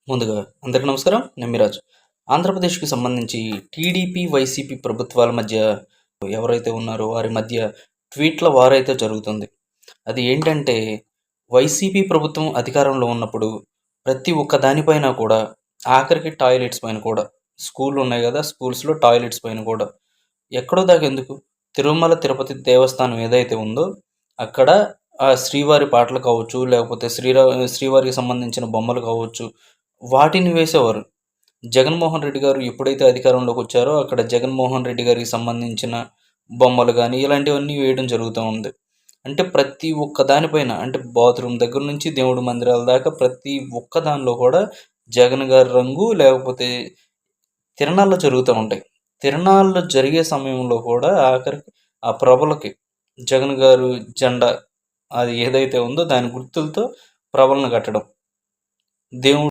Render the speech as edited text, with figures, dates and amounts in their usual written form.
ముందుగా అందరికీ నమస్కారం. నేను మిరాజ్. ఆంధ్రప్రదేశ్‌కి సంబంధించి టీడీపీ, వైసీపీ ప్రభుత్వాల మధ్య ఎవరైతే ఉన్నారో వారి మధ్య ట్వీట్ల వారైతే జరుగుతుంది. అది ఏంటంటే వైసీపీ ప్రభుత్వం అధికారంలో ఉన్నప్పుడు ప్రతి ఒక్క దానిపైన కూడా ఆఖరికి టాయిలెట్స్ పైన కూడా స్కూళ్ళు ఉన్నాయి కదా! స్కూల్స్‌లో టాయిలెట్స్ పైన కూడా ఎక్కడో దాకా ఎందుకు తిరుమల తిరుపతి దేవస్థానం ఏదైతే ఉందో అక్కడ ఆ శ్రీవారి పాటలు కావచ్చు, లేకపోతే శ్రీవారికి సంబంధించిన బొమ్మలు కావచ్చు, వాటిని వేసేవారు. జగన్మోహన్ రెడ్డి గారు ఎప్పుడైతే అధికారంలోకి వచ్చారో అక్కడ జగన్మోహన్ రెడ్డి గారికి సంబంధించిన బొమ్మలు గానీ, ఇలాంటివన్నీ వేయడం జరుగుతూ ఉంది. అంటే ప్రతి ఒక్క దానిపైన అంటే బాత్రూమ్ దగ్గర నుంచి దేవుడి మందిరాల దాకా ప్రతి ఒక్క దానిలో కూడా జగన్ గారి రంగు లేకపోతే తిరణాల్లో జరుగుతూ ఉంటాయి. తిరణాల్లో జరిగే సమయంలో కూడా ఆఖరికి ఆ ప్రభలకి జగన్ గారు జెండా అది ఏదైతే ఉందో దాని గుర్తులతో ప్రభలను కట్టడం. దేవుడు